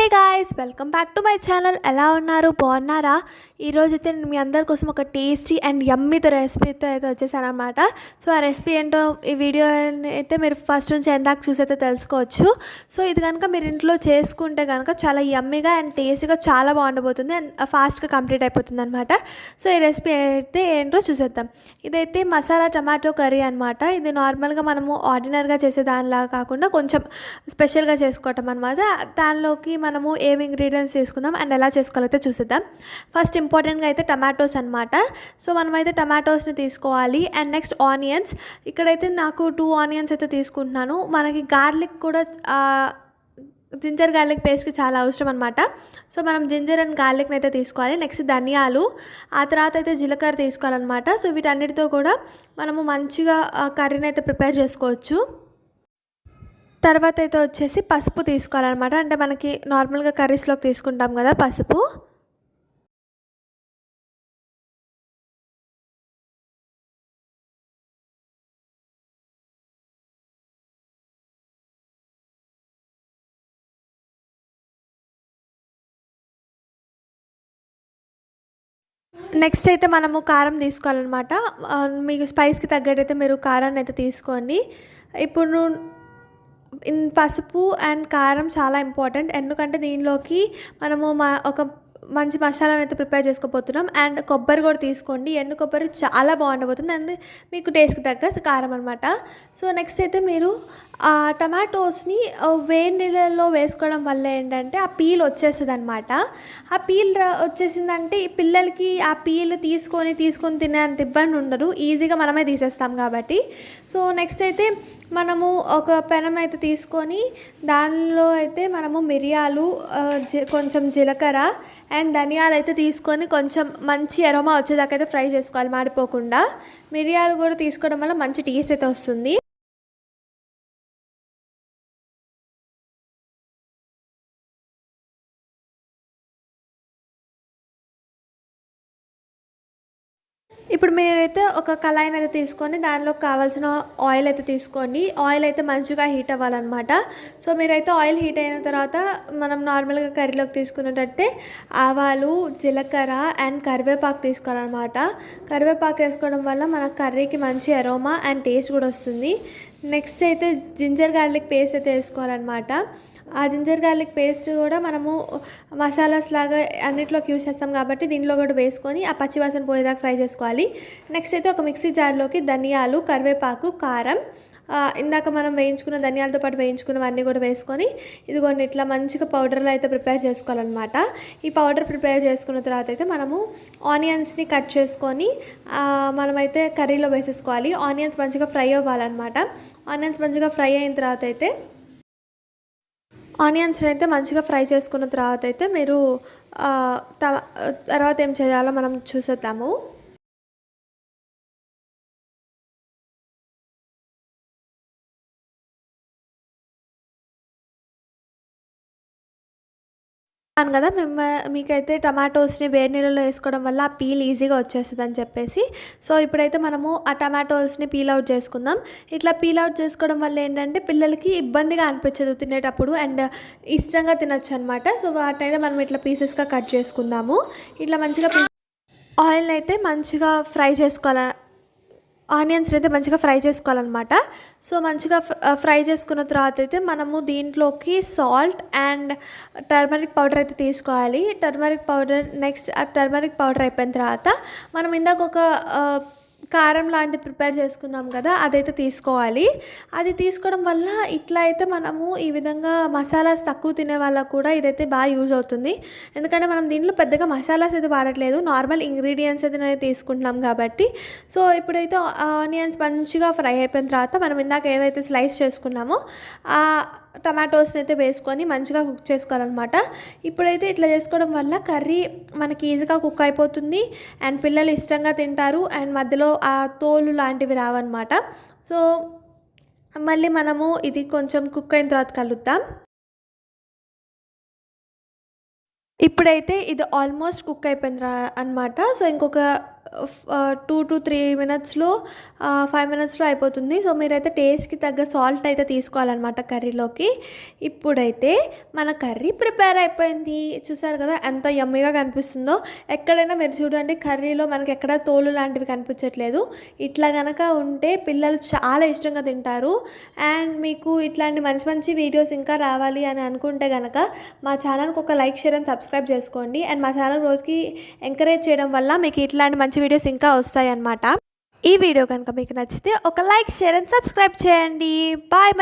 Hey guys, welcome back to my channel. ఎలా ఉన్నారు? బాగున్నారా? ఈరోజైతే నేను మీ అందరి కోసం ఒక టేస్టీ అండ్ యమ్మీతో రెసిపీతో అయితే వచ్చేసాను అనమాట. సో ఆ రెసిపీ ఏంటో ఈ వీడియో అయితే మీరు ఫస్ట్ నుంచి ఎందాక చూసైతే తెలుసుకోవచ్చు. సో ఇది కనుక మీరు ఇంట్లో చేసుకుంటే కనుక చాలా యమ్మీగా అండ్ టేస్టీగా చాలా బాగుండబోతుంది అండ్ ఫాస్ట్గా కంప్లీట్ అయిపోతుంది అనమాట. సో ఈ రెసిపీ అయితే ఏంటో చూసేద్దాం. ఇదైతే మసాలా టమాటో కర్రీ అనమాట. ఇది నార్మల్గా మనము ఆర్డినరీగా చేసే దానిలాగా కాకుండా కొంచెం స్పెషల్గా చేసుకోవటం అనమాట. దానిలోకి మనము ఏమి ఇంగ్రీడియంట్స్ తీసుకుందాం అండ్ ఎలా చేసుకోవాలైతే చూసేద్దాం. ఫస్ట్ ఇంపార్టెంట్గా అయితే టమాటోస్ అనమాట. సో మనమైతే టమాటోస్ని తీసుకోవాలి అండ్ నెక్స్ట్ ఆనియన్స్. ఇక్కడైతే నాకు 2 ఆనియన్స్ అయితే తీసుకుంటున్నాను. మనకి గార్లిక్ కూడా జింజర్ గార్లిక్ పేస్ట్కి చాలా అవసరం అనమాట. సో మనం జింజర్ అండ్ గార్లిక్ని అయితే తీసుకోవాలి. నెక్స్ట్ ధనియాలు, ఆ తర్వాత అయితే జీలకర్ర తీసుకోవాలన్నమాట. సో వీటన్నిటితో కూడా మనము మంచిగా కర్రీని అయితే ప్రిపేర్ చేసుకోవచ్చు. తర్వాత అయితే వచ్చేసి పసుపు తీసుకోవాలన్నమాట. అంటే మనకి నార్మల్గా కర్రీస్లోకి తీసుకుంటాం కదా పసుపు. నెక్స్ట్ అయితే మనము కారం తీసుకోవాలన్నమాట. మీకు స్పైస్కి తగ్గట్టయితే మీరు కారాన్ని అయితే తీసుకోండి. ఇప్పుడు పసుపు అండ్ కారం చాలా ఇంపార్టెంట్. ఎందుకంటే దీనిలోకి మనము ఒక మంచి మసాలాను అయితే ప్రిపేర్ చేసుకోబోతున్నాం. అండ్ కొబ్బరి కూడా తీసుకోండి. ఎండు కొబ్బరి చాలా బాగుండబోతుంది అండ్ మీకు టేస్ట్కి తగ్గ కారం అనమాట. సో నెక్స్ట్ అయితే మీరు టమాటోస్ని వేడి నీళ్ళలో వేసుకోవడం వల్ల ఏంటంటే ఆ పీల్ వచ్చేస్తుంది అనమాట. ఆ పీల్ వచ్చేసిందంటే పిల్లలకి ఆ పీల్ తీసుకొని తినేంత ఇబ్బంది ఉండదు. ఈజీగా మనమే తీసేస్తాం కాబట్టి. సో నెక్స్ట్ అయితే మనము ఒక పెనం అయితే తీసుకొని దానిలో అయితే మనము మిరియాలు, కొంచెం జీలకర్ర అండ్ ధనియాలు అయితే తీసుకొని కొంచెం మంచి అరోమా వచ్చేదాకా అయితే ఫ్రై చేసుకోవాలి మాడిపోకుండా. మిరియాలు కూడా తీసుకోవడం వల్ల మంచి టేస్ట్ అయితే వస్తుంది. ఇప్పుడు మీరైతే ఒక కళాయిని అయితే తీసుకొని దానిలో కావాల్సిన ఆయిల్ అయితే తీసుకోండి. ఆయిల్ అయితే మంచిగా హీట్ అవ్వాలన్నమాట. సో మీరైతే ఆయిల్ హీట్ అయిన తర్వాత మనం నార్మల్గా కర్రీలోకి తీసుకునేటట్టే ఆవాలు, జీలకర్ర అండ్ కరివేపాకు తీసుకోవాలన్నమాట. కరివేపాకు వేసుకోవడం వల్ల మన కర్రీకి మంచి అరోమా అండ్ టేస్ట్ కూడా వస్తుంది. నెక్స్ట్ అయితే జింజర్ గార్లిక్ పేస్ట్ అయితే వేసుకోవాలన్నమాట. ఆ జింజర్ గార్లిక్ పేస్ట్ కూడా మనము మసాలాస్ లాగా అన్నిట్లోకి యూజ్ చేస్తాం కాబట్టి దీనిలో కూడా వేసుకొని ఆ పచ్చివాసన పోయేదాకా ఫ్రై చేసుకోవాలి. నెక్స్ట్ అయితే ఒక మిక్సీ జార్లోకి ధనియాలు, కరివేపాకు, కారం, ఇందాక మనం వేయించుకున్న ధనియాలతో పాటు వేయించుకున్నవన్నీ కూడా వేసుకొని ఇదిగోండి ఇట్లా మంచిగా పౌడర్లో అయితే ప్రిపేర్ చేసుకోవాలన్నమాట. ఈ పౌడర్ ప్రిపేర్ చేసుకున్న తర్వాత అయితే మనము ఆనియన్స్ని కట్ చేసుకొని మనమైతే కర్రీలో వేసేసుకోవాలి. ఆనియన్స్ మంచిగా ఫ్రై అవ్వాలన్నమాట. ఆనియన్స్ మంచిగా ఫ్రై అయిన తర్వాత అయితే ఆనియన్స్ని అయితే మంచిగా ఫ్రై చేసుకున్న తర్వాత అయితే మీరు తర్వాత ఏం చేయాలో మనం చూసేద్దాము. అను కదా మీకైతే టమాటోస్ని వేడి నీళ్ళలో వేసుకోవడం వల్ల ఆ పీల్ ఈజీగా వచ్చేస్తుంది అని చెప్పేసి. సో ఇప్పుడైతే మనము ఆ టమాటోస్ని పీల్ అవుట్ చేసుకుందాం. ఇట్లా పీల్ అవుట్ చేసుకోవడం వల్ల ఏంటంటే పిల్లలకి ఇబ్బందిగా అనిపించదు తినేటప్పుడు అండ్ ఇష్టంగా తినొచ్చు అనమాట. సో వాటినైతే మనం ఇట్లా పీసెస్గా కట్ చేసుకుందాము. ఇట్లా మంచిగా ఆయిల్ని అయితే మంచిగా ఫ్రై చేసుకోవాలి. ఆనియన్స్ అయితే మంచిగా ఫ్రై చేసుకోవాలన్నమాట. సో మంచిగా ఫ్రై చేసుకున్న తర్వాత అయితే మనము దీంట్లోకి సాల్ట్ అండ్ టర్మరిక్ పౌడర్ అయితే తీసుకోవాలి. టర్మరిక్ పౌడర్ నెక్స్ట్ ఆ టర్మరిక్ పౌడర్ అయిపోయిన తర్వాత మనం ఇందాక ఒక కారం లాంటిది ప్రిపేర్ చేసుకున్నాం కదా, అదైతే తీసుకోవాలి. అది తీసుకోవడం వల్ల ఇట్లా అయితే మనము ఈ విధంగా మసాలాస్ తక్కువ తినే వాళ్ళకు కూడా ఇదైతే బాగా యూజ్ అవుతుంది. ఎందుకంటే మనం దీంట్లో పెద్దగా మసాలాస్ అయితే వాడట్లేదు, నార్మల్ ఇంగ్రీడియంట్స్ అయితే తీసుకుంటున్నాం కాబట్టి. సో ఇప్పుడైతే ఆనియన్స్ మంచిగా ఫ్రై అయిపోయిన తర్వాత మనం ఇందాక ఏవైతే స్లైస్ చేసుకున్నామో టమాటోస్ని అయితే వేసుకొని మంచిగా కుక్ చేసుకోవాలన్నమాట. ఇప్పుడైతే ఇట్లా చేసుకోవడం వల్ల కర్రీ మనకి ఈజీగా కుక్ అయిపోతుంది అండ్ పిల్లలు ఇష్టంగా తింటారు అండ్ మధ్యలో ఆ తోలు లాంటివి రావన్నమాట. సో మళ్ళీ మనము ఇది కొంచెం కుక్ అయిన తర్వాత కలుద్దాం. ఇప్పుడైతే ఇది ఆల్మోస్ట్ కుక్ అయిపోయింది అనమాట. సో ఇంకొక 2-3 మినిట్స్లో 5 మినిట్స్లో అయిపోతుంది. సో మీరైతే టేస్ట్కి తగ్గ సాల్ట్ అయితే తీసుకోవాలన్నమాట కర్రీలోకి. ఇప్పుడైతే మన కర్రీ ప్రిపేర్ అయిపోయింది. చూసారు కదా ఎంత యమ్మీగా కనిపిస్తుందో. ఎక్కడైనా మీరు చూడండి, కర్రీలో మనకి ఎక్కడ తోలు లాంటివి కనిపించట్లేదు. ఇట్లా కనుక ఉంటే పిల్లలు చాలా ఇష్టంగా తింటారు. అండ్ మీకు ఇట్లాంటి మంచి మంచి వీడియోస్ ఇంకా రావాలి అని అనుకుంటే కనుక మా ఛానల్కి ఒక లైక్, షేర్ అండ్ సబ్స్క్రైబ్ చేసుకోండి. అండ్ మా ఛానల్ రోజుకి ఎంకరేజ్ చేయడం వల్ల మీకు ఇట్లాంటి మంచి వీడియోస్ ఇంకా వస్తాయి అన్నమాట. ఈ వీడియో కనుక మీకు నచ్చితే ఒక లైక్, షేర్ అండ్ సబ్స్క్రైబ్ చేయండి. బాయ్.